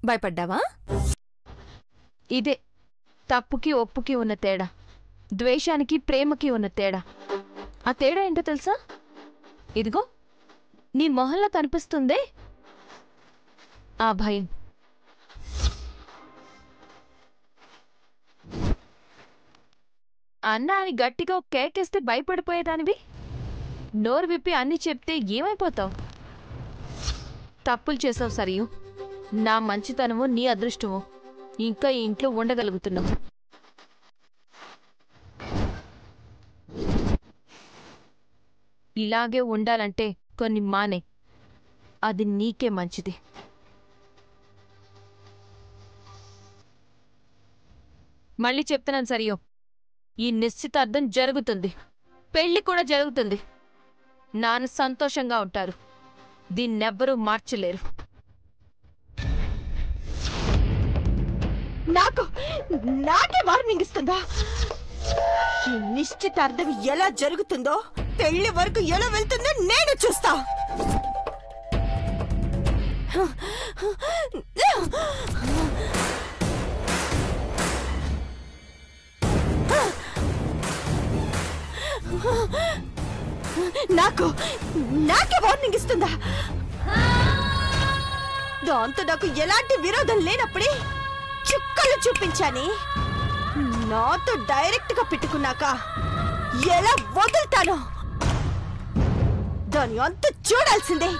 భయపడ్డావా? ఇదే తప్పుకి ఒప్పుకి ఉన్న తేడా, ద్వేషానికి ప్రేమకి ఉన్న తేడా. ఆ తేడా ఏంటో తెలుసా? ఇదిగో నీ మొహంలో కనిపిస్తుందే ఆ భయం. అన్న అని గట్టిగా కేకేస్తే భయపడిపోయేదానివి, నోరు విప్పి అన్ని చెప్తే ఏమైపోతావు? తప్పులు చేసావు సరియు, నా మంచితనము నీ అదృష్టము ఇంకా ఈ ఇంట్లో ఉండగలుగుతున్నావు. ఇలాగే ఉండాలంటే కొన్ని మానే, అది నీకే మంచిది. మళ్ళీ చెప్తున్నాను సరియు, ఈ నిశ్చితార్థం జరుగుతుంది, పెళ్లి కూడా జరుగుతుంది. నాన్న సంతోషంగా ఉంటారు, దీన్నెవ్వరూ మార్చలేరు. నాకే వార్నింగ్ ఇస్తుందా? ఈ నిశ్చితార్థం ఎలా జరుగుతుందో, పెళ్లి వరకు ఎలా వెళ్తుందో నేను చూస్తా. నాకే వార్నింగ్ ఇస్తుందా? దాంతో నాకు ఎలాంటి విరోధం లేనప్పుడే చుక్కలు చూపించాని, నాతో డైరెక్ట్ గా పెట్టుకున్నాక ఎలా వదులుతాను? దాని అంత చూడాల్సిందే.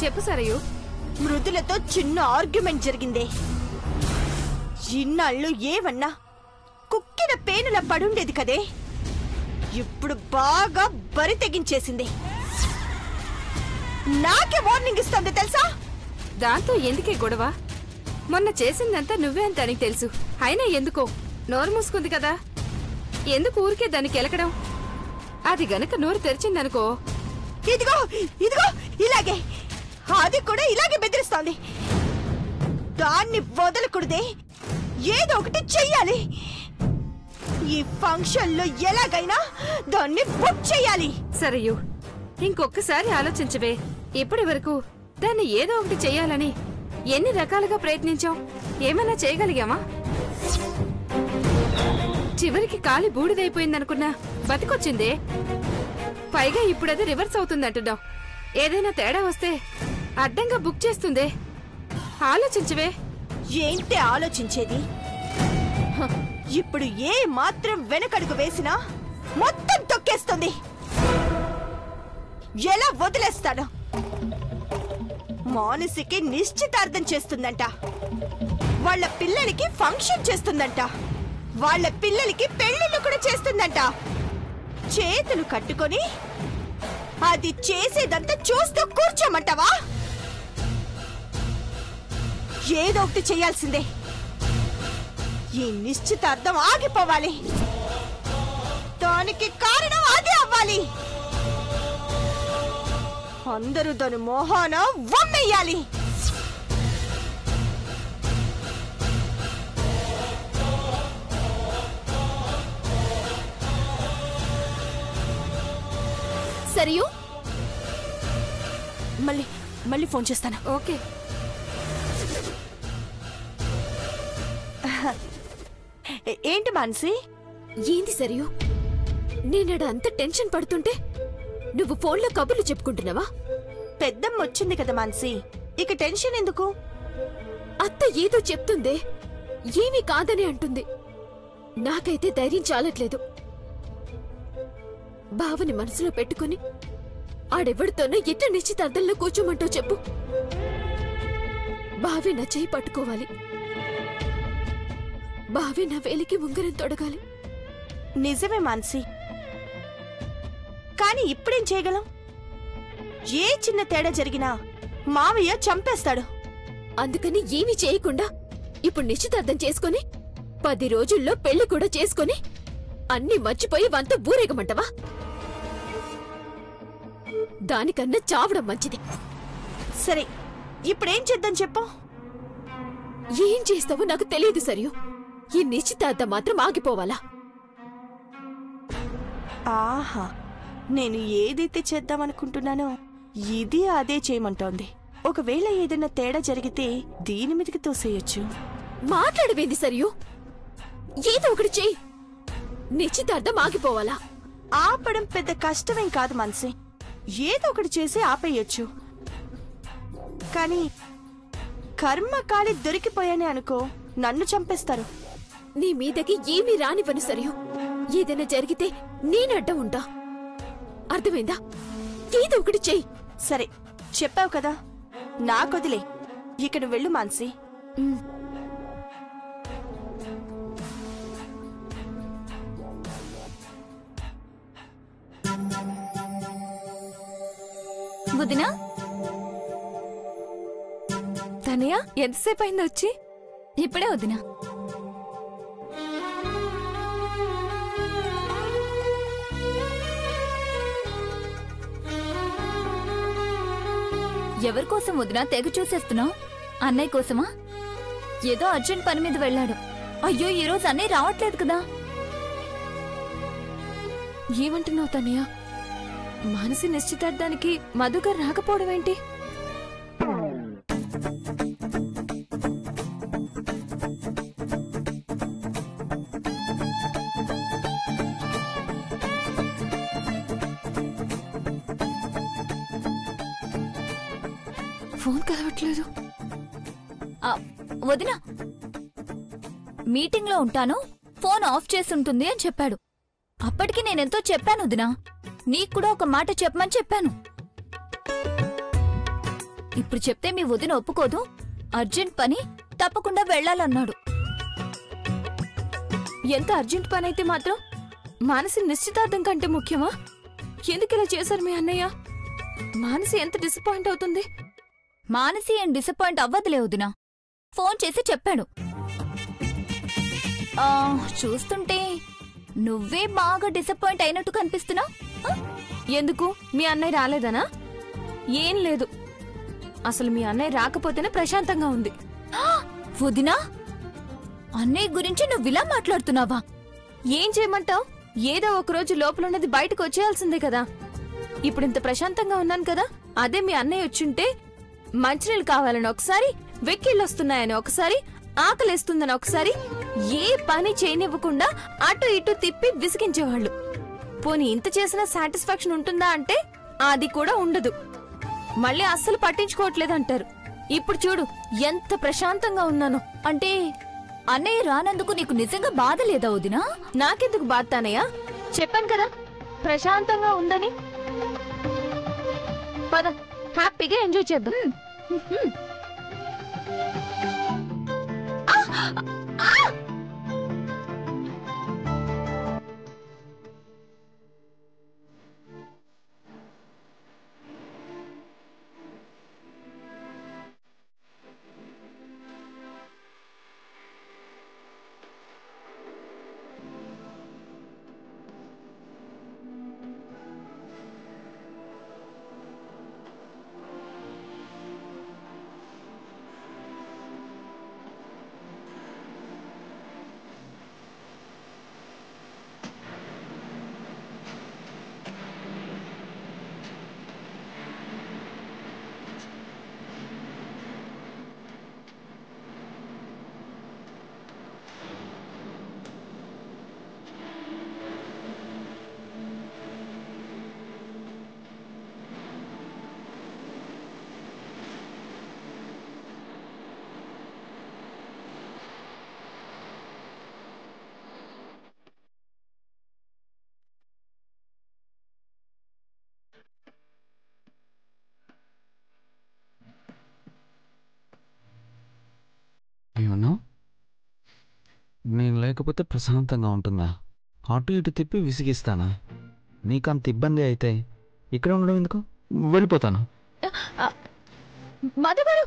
చెప్పు సరయు. మృదులతో చిన్న ఆర్గ్యుమెంట్ జరిగిందే. ఇన్నాళ్ళు ఏమన్నా కుక్కిన పేనుల పడుండేది కదే, ఇప్పుడు బాగా బరి తెగించేసింది. నాకే వార్నింగ్ ఇస్తుంది తెలుసా? దాంతో ఎందుకే గొడవ? మొన్న చేసిందంతా నువ్వే అని దానికి తెలుసు. అయినా ఎందుకో నోరు మూసుకుంది కదా, ఎందుకు ఊరికే దాన్ని కెలకడం? అది గనక నోరు తెరిచిందనుకో, ఇదిగో ఇదిగో ఇలాగే, అది కూడా ఇలాగే బెదిరిస్తోంది. దాన్ని వదలకూడదే, ఏదో ఒకటి చెయ్యాలి. ఈ ఫంక్షన్ లో ఎలాగైనా దాన్ని బుక్ చెయ్యాలి. సరయు, ఇంకొకసారి ఆలోచించవే. ఇప్పటి వరకు దాన్ని ఏదో ఒకటి చెయ్యాలని ఎన్ని రకాలుగా ప్రయత్నించాం, ఏమైనా చేయగలిగామా? చివరికి కాలి బూడిదైపోయిందనుకున్నా బతికొచ్చిందే. పైగా ఇప్పుడది రివర్స్ అవుతుందంటున్నావు. ఏదైనా తేడా వస్తే అడ్డంగా బుక్ చేస్తుందే. ఆలోచించవే. ఏంటి ఆలోచించేది? ఇప్పుడు ఏ మాత్రం వెనకడుగు వేసినా మొత్తం తొక్కేస్తుంది. ఎలా వదిలేస్తాను? మానసికి నిశ్చితార్థం చేస్తుందంట, వాళ్ళ పిల్లలకి ఫంక్షన్ చేస్తుందంట, వాళ్ళ పిల్లలకి పెళ్లిళ్ళు కూడా చేస్తుందంట. చేతులు కట్టుకొని అది చేసేదంతా చూస్తూ కూర్చోమంటావా? ఏదో ఒకటి చేయాల్సిందే. ఈ నిశ్చితార్థం ఆగిపోవాలి, దానికి కారణం అదే అవ్వాలి. అందరూ దాని మోహాన వమ్మేయాలి. సరియు, మళ్ళీ ఫోన్ చేస్తాను. ఓకే. ఏంటి మాన్సి? ఏంది సరియు, నేనడ అంత టెన్షన్ పడుతుంటే నువ్వు ఫోన్లో కబుర్లు చెప్పుకుంటున్నావా? పెద్దమ్మ వచ్చింది కదా మాన్సి, ఇక టెన్షన్ ఎందుకు? అత్త ఏదో చెప్తుందే, ఏమీ కాదని అంటుంది. నాకైతే ధైర్యం చాలట్లేదు. బావని మనసులో పెట్టుకుని ఆడెవడితోనో ఎట్లా నిశ్చితార్థంలో కూర్చోమంటో చెప్పు. బావే నా చేయి పట్టుకోవాలి, బావే నా వేలికి ఉంగరం తొడగాలి. నిజమే మాన్సి, కానీ ఇప్పుడేం చేయగలం? ఏ చిన్న తేడా జరిగినా మావయ్య చంపేస్తాడు. అందుకని ఏమీ చేయకుండా ఇప్పుడు నిశ్చితార్థం చేసుకుని 10 రోజుల్లో పెళ్లి కూడా చేసుకుని అన్ని మర్చిపోయి వంత ఊరేగమంటవా? దానికన్నా చావడం మంచిది. సరే, ఇప్పుడేం చేద్దాం చెప్పు? ఏం చేస్తావో నాకు తెలియదు సరియు. ఈ నిశ్చితార్థం మాత్రం ఆగిపోవాలా? ఆహా, నేను ఏదైతే చేద్దామనుకుంటున్నానో ఇది అదే చేయమంటోంది. ఒకవేళ ఏదైనా తేడా జరిగితే దీని మీదకి తోసేయొచ్చు. మాట్లాడవేంది సరియు? ఏదో ఒకటి చెయ్యి. నిశ్చితార్థం ఆగిపోవాలా? ఆపడం పెద్ద కష్టమేం కాదు మనసి. ఏదో ఒకటి చేసి ఆపేయొచ్చు. కానీ కర్మకాలి దొరికిపోయానే అనుకో, నన్ను చంపేస్తారు. నీ మీదకి ఏమీ రానివ్వను సరియు. ఏదైనా జరిగితే నేనడ్డం ఉంటా. అర్థమైందా? ఏదో ఒకటి చెయ్యి. సరే, చెప్పావు కదా, నాకొదిలే. ఇక్కడ వెళ్ళు మాన్సి. వదినా, తనయ్య ఎంతసేపు అయింది వచ్చి? ఇప్పుడే వదినా. ఎవరి కోసం వదినా తెగ చూసేస్తున్నావు? అన్నయ్య కోసమా? ఏదో అర్జెంట్ పని మీద వెళ్ళాడు. అయ్యో, ఈరోజు అన్నయ్య రావట్లేదు కదా. ఏమంటున్నావు తనయ్య? మానసి నిశ్చితార్థానికి మధుగారు రాకపోవడం ఏంటి? ఫోన్ కలవట్లేదు. వదినా, మీటింగ్ లో ఉంటాను, ఫోన్ ఆఫ్ చేసి ఉంటుంది అని చెప్పాడు. అప్పటికి నేనెంతో చెప్పాను వదినా, నీకు కూడా ఒక మాట చెప్పమని చెప్పాను. ఇప్పుడు చెప్తే మీ వదిన ఒప్పుకోదు. అర్జెంట్ పని, తప్పకుండా వెళ్ళాలన్నాడు. ఎంత అర్జెంట్ పని అయితే మాత్రం మానసి నిశ్చితార్థం కంటే ముఖ్యమా? ఎందుకు ఇలా చేశారు మీ అన్నయ్య? మానసి ఎంత డిసప్పాయింట్ అవుతుంది. మానసి ఏం డిసప్పాయింట్ అవ్వదులే వదినా. ఫోన్ చేసి చెప్పాడు. చూస్తుంటే నువ్వే బాగా డిసప్పాయింట్ అయినట్టు కనిపిస్తున్నావు. ఎందుకు? మీ అన్నయ్య రాలేదనా? ఏం లేదు, అసలు మీ అన్నయ్య రాకపోతేనే ప్రశాంతంగా ఉంది. వదినా, అన్నయ్య గురించి నువ్విలా మాట్లాడుతున్నావా? ఏం చేయమంటావు? ఏదో ఒకరోజు లోపలున్నది బయటకు వచ్చేయాల్సిందే కదా. ఇప్పుడు ఇంత ప్రశాంతంగా ఉన్నాను కదా, అదే మీ అన్నయ్య వచ్చుంటే మంచినీళ్ళు కావాలని ఒకసారి, వెక్కిళ్ళొస్తున్నాయని ఒకసారి, ఆకలేస్తుందని ఒకసారి, ఏ పని చేయనివ్వకుండా అటు ఇటు తిప్పి విసిగించేవాళ్ళు. పోనీ ఇంత చేసినా సాటిస్ఫాక్షన్ ఉంటుందా అంటే అది కూడా ఉండదు. మళ్ళీ అస్సలు పట్టించుకోవట్లేదంటారు. ఇప్పుడు చూడు ఎంత ప్రశాంతంగా ఉన్నాను. అంటే అన్నయ్య రానందుకు నీకు నిజంగా బాధ లేదా వదినా? నాకెందుకు బాధతానయ్యా? చెప్పాను కదా ప్రశాంతంగా ఉందని. పద, హ్యాపీగా ఎంజాయ్ చేద్దాం. ఏమన్నావు? నేను లేకపోతే ప్రశాంతంగా ఉంటుందా? అటు ఇటు తిప్పి విసిగిస్తానా? నీకంత ఇబ్బంది అయితే ఇక్కడ ఉండడం ఎందుకు? వెళ్ళిపోతాను. మధుగారు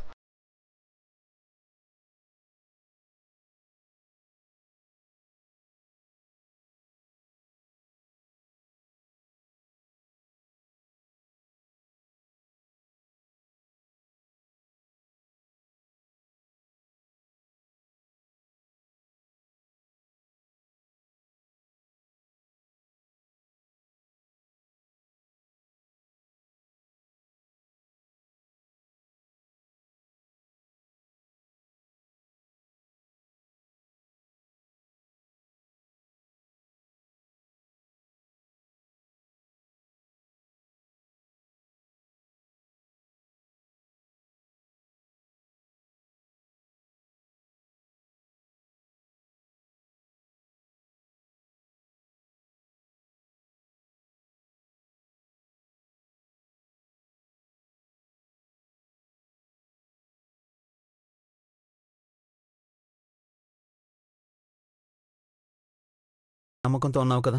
నమ్మకంతో ఉన్నావు కదా,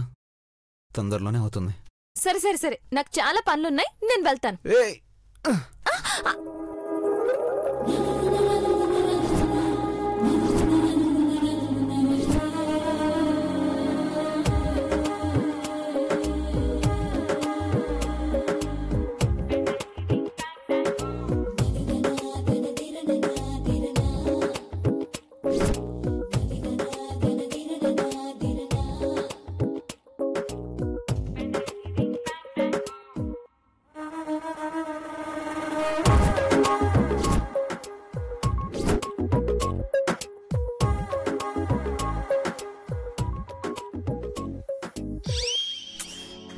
తొందరలోనే అవుతుంది. సరే సరే సరే, నాకు చాలా పనులున్నాయి, నేను వెళ్తాను. ఏయ్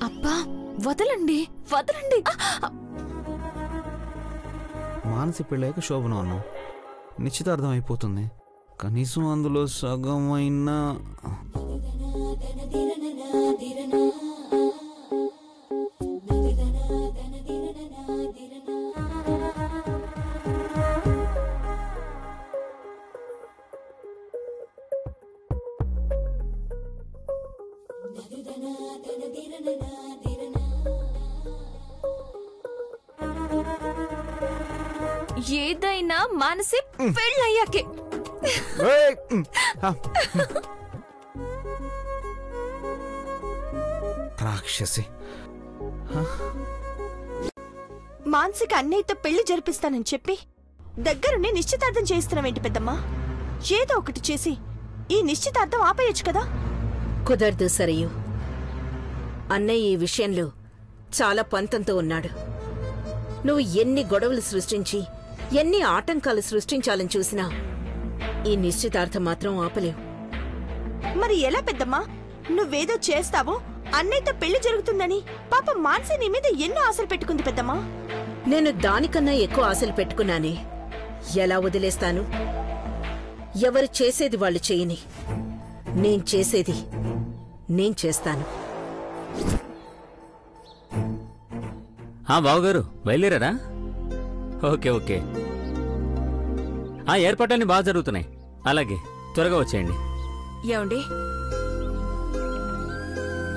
అబ్బా వదలండి వదలండి. మానసి పెళ్ళాక శోభనం అన్నాం, నిశ్చితార్థం అయిపోతుంది. కనీసం అందులో సగం అయినా ఏదైనా మానసి పెళ్ళయ్యాకే. రాక్షసి. మానసిక అన్నయ్యతో పెళ్లి జరిపిస్తానని చెప్పి దగ్గరుండి నిశ్చితార్థం చేయిస్తున్నావేంటి పెద్దమ్మా? ఏదో ఒకటి చేసి ఈ నిశ్చితార్థం ఆపేయచ్చు కదా. కుదరదు సరియు. అన్నయ్య ఈ విషయంలో చాలా పంతంతో ఉన్నాడు. నువ్వు ఎన్ని గొడవలు సృష్టించి ఎన్ని ఆటంకాలు సృష్టించాలని చూసినా ఈ నిశ్చితార్థం మాత్రం ఆపలేవు. మరి ఎలా పెద్దమ్మా? నువ్వేదో చేస్తావో అన్నయ్యతో పెళ్లి జరుగుతుందని పాప మానసి నీ మీద ఎన్నో ఆశలు పెట్టుకుంది పెద్దమ్మా. నేను దానికన్నా ఎక్కువ ఆశలు పెట్టుకున్నానే. ఎలా వదిలేస్తాను? ఎవరు చేసేది వాళ్ళు చేయని, నేను చేసేది నేను చేస్తాను. బావగారు బయలుదేరారా? Okay okay. ఏర్పాట్లన్నీ బాగా జరుగుతున్నాయి. అలాగే త్వరగా వచ్చేయండి. ఏమండి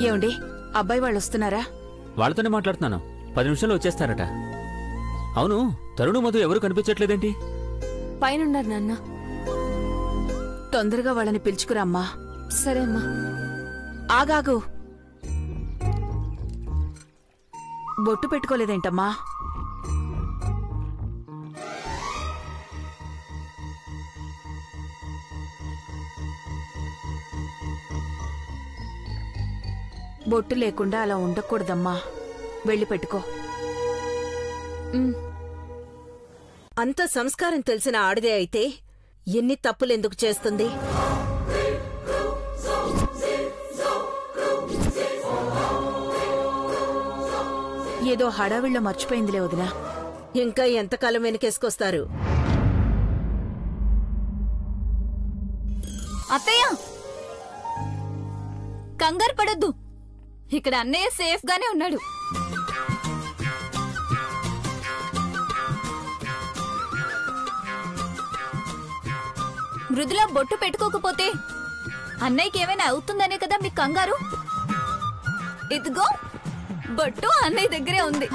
ఏమండి అబ్బాయి వాళ్ళు వస్తున్నారా? వాళ్ళతోనే మాట్లాడుతున్నాను. 10 నిమిషాల్లో వచ్చేస్తారట. అవును, తరుణు మధు ఎవరు కనిపించట్లేదేంటి? పైనున్నారు నాన్న. తొందరగా వాళ్ళని పిలుచుకురామ్మా. సరే అమ్మా. ఆగాగు. బొట్టు పెట్టుకోలేదేంటమ్మా? బొట్టు లేకుండా అలా ఉండకూడదమ్మా. వెళ్ళి పెట్టుకో. అంత సంస్కారం తెలిసిన ఆడదే అయితే ఎన్ని తప్పులెందుకు చేస్తుంది? ఏదో హడావిళ్ళ మర్చిపోయిందిలే వదినా. ఇంకా ఎంతకాలం వెనకేసుకొస్తారు? అత్తయ్య కంగారు పడొద్దు, ఇక్కడ అన్నయ్య సేఫ్ గానే ఉన్నాడు. మృదుల బొట్టు పెట్టుకోకపోతే అన్నయ్యకి ఏమైనా అవుతుందనే కదా మీకు కంగారు. ఇదిగో బొట్టు అన్నయ్య దగ్గరే ఉంది.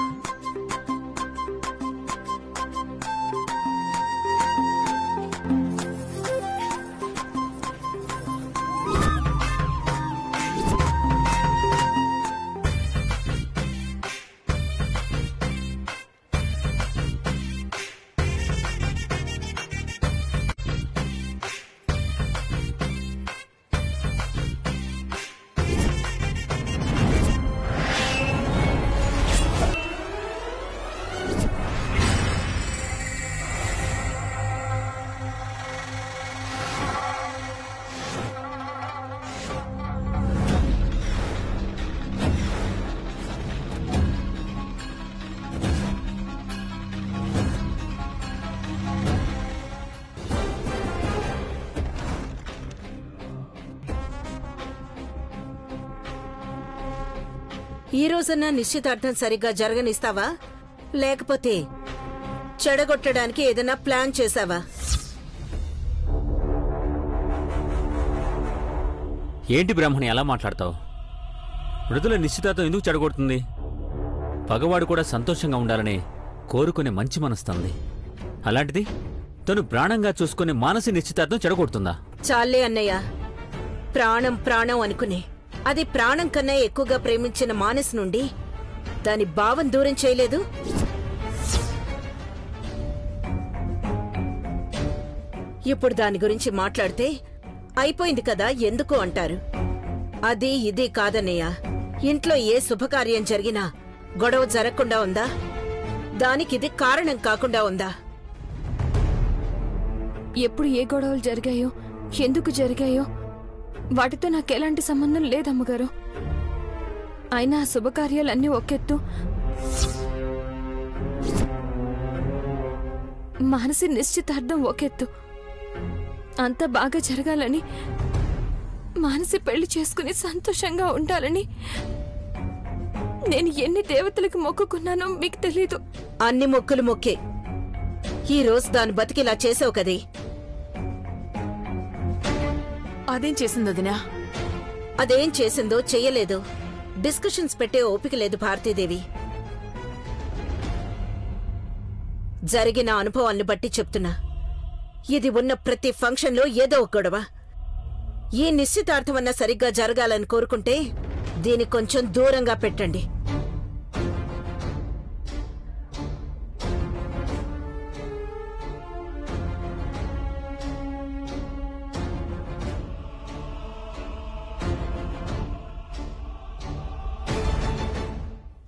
ఈ రోజున నిశ్చితార్థం సరిగ్గా జరగనిస్తావా, లేకపోతే చెడగొట్టడానికి ఏదైనా ప్లాన్ చేసావా? ఏంటి బ్రాహ్మణి అలా మాట్లాడతావు? మృదుల నిశ్చితార్థం ఎందుకు చెడగొడుతుంది? పగవాడు కూడా సంతోషంగా ఉండాలని కోరుకునే మంచి మనస్తుంది. అలాంటిది తను ప్రాణంగా చూసుకునే మానసి నిశ్చితార్థం చెడగొడుతుందా? చాలే అన్నయ్య. ప్రాణం ప్రాణం అనుకునే అది ప్రాణం కన్నా ఎక్కువగా ప్రేమించిన మానస్ నుండి దాని భావం దూరం చేయలేదు. ఇప్పుడు దాని గురించి మాట్లాడితే అయిపోయింది కదా ఎందుకు అంటారు. అది ఇది కాదన్నయ్య. ఇంట్లో ఏ శుభకార్యం జరిగినా గొడవ జరగకుండా ఉందా? దానికిది కారణం కాకుండా ఉందా? ఎప్పుడు ఏ గొడవలు జరిగాయో, ఎందుకు జరిగాయో వాటితో నాకెలాంటి సంబంధం లేదమ్మగారు. అయినా ఆ శుభకార్యాలన్నీ ఒకెత్తు, మానసి నిశ్చితార్థం ఒకెత్తు. అంతా బాగా జరగాలని, మానసి పెళ్లి చేసుకుని సంతోషంగా ఉండాలని నేను ఎన్ని దేవతలకు మొక్కుకున్నానో మీకు తెలీదు. అన్ని మొక్కులు మొక్కే ఈ రోజు దాని బతికిలా చేసావు కదే. అదేం చేసింది వదినా? అదేం చేసిందో చెయ్యలేదో డిస్కషన్స్ పెట్టే ఓపిక లేదు భారతీదేవి. జరిగిన అనుభవాన్ని బట్టి చెప్తున్నా. ఇది ఉన్న ప్రతి ఫంక్షన్లో ఏదో ఒక గొడవ. ఈ నిశ్చితార్థమన్నా సరిగ్గా జరగాలని కోరుకుంటే దీన్ని కొంచెం దూరంగా పెట్టండి.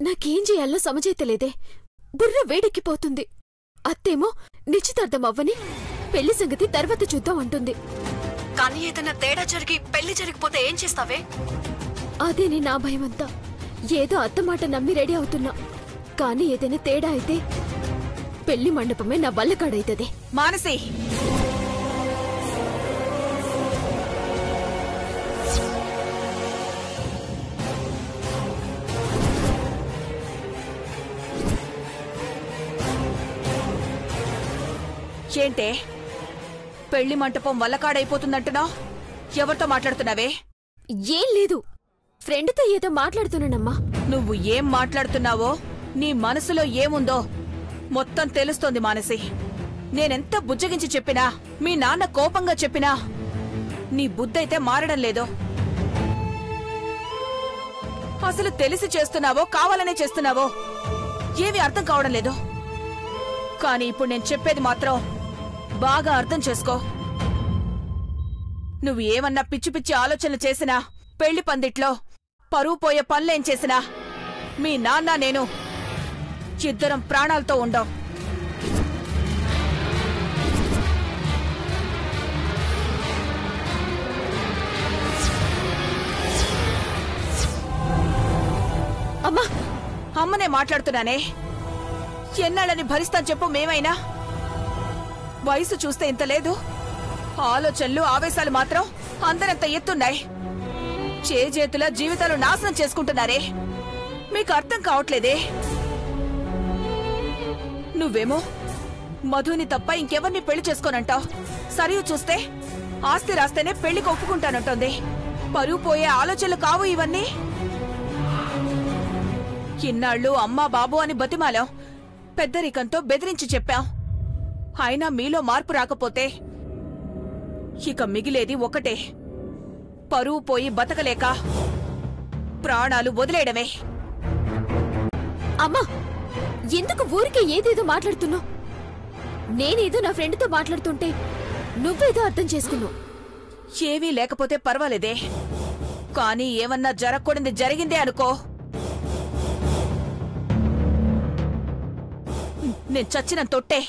నాకేం చేయాలో సమజైతలేదే. బుర్ర వేడెక్కిపోతుంది. అత్తేమో నిశ్చితార్థం అవ్వని, పెళ్లి సంగతి తర్వాత చూద్దాం అంటుంది. కానీ ఏదైనా తేడా జరిగి పెళ్లి జరిగిపోతే ఏం చేస్తావే? అదేనే నా భయమంతా. ఏదో అత్త మాట నమ్మి రెడీ అవుతున్నా. కానీ ఏదైనా తేడా అయితే పెళ్లి మండపమే నా బల్లకాడైతది. మానసి, ఏంటే పెళ్లి మంటపం వల్లకాడైపోతుందంటున్నావు? ఎవరితో మాట్లాడుతున్నావే? ఏం లేదు, ఫ్రెండ్తో ఏదో మాట్లాడుతున్నానమ్మా. నువ్వు ఏం మాట్లాడుతున్నావో, నీ మనసులో ఏముందో మొత్తం తెలుస్తోంది మానసి. నేనెంత బుజ్జగించి చెప్పినా, మీ నాన్న కోపంగా చెప్పినా నీ బుద్ధైతే మారడం లేదో. అసలు తెలిసి చేస్తున్నావో కావాలనే చేస్తున్నావో ఏవి అర్థం కావడం లేదు. కానీ ఇప్పుడు నేను చెప్పేది మాత్రం బాగా అర్థం చేసుకో. నువ్వు ఏమన్నా పిచ్చి పిచ్చి ఆలోచనలు చేసినా, పెళ్లి పందిట్లో పరువు పోయే పనులేం చేసినా మీ నాన్న నేను ఇద్దరం ప్రాణాలతో ఉండం. అమ్మా, అమ్మనే మాట్లాడుతున్నానే. ఎన్నాళ్ళని భరిస్తాను చెప్పు? మేమైనా వయసు చూస్తే ఇంత లేదు, ఆలోచనలు ఆవేశాలు మాత్రం అందరంత ఎత్తున్నాయి. చేతుల జీవితాలు నాశనం చేసుకుంటున్నారే. మీకు అర్థం కావట్లేదే. నువ్వేమో మధుని తప్ప ఇంకెవరిని పెళ్లి చేసుకోనంటావు. సరియు చూస్తే ఆస్తి రాస్తేనే పెళ్లికి ఒప్పుకుంటానంటోంది. పరువు పోయే ఆలోచనలు కావు ఇవన్నీ. ఇన్నాళ్ళు అమ్మా బాబు అని బతిమాలాం, పెద్దరికంతో బెదిరించి చెప్పాం. అయినా మీలో మార్పు రాకపోతే ఇక మిగిలేది ఒకటే, పరువు పోయి బతకలేక ప్రాణాలు వదిలేయడమే. అమ్మా, ఎందుకు ఊరికే ఏదేదో మాట్లాడుతున్నావు? నేనేదో నా ఫ్రెండ్తో మాట్లాడుతుంటే నువ్వేదో అర్థం చేసుకున్నావు. ఏవీ లేకపోతే పర్వాలేదే, కానీ ఏమన్నా జరగకూడదు జరిగిందే అనుకో, నేను చచ్చిన తొట్టే.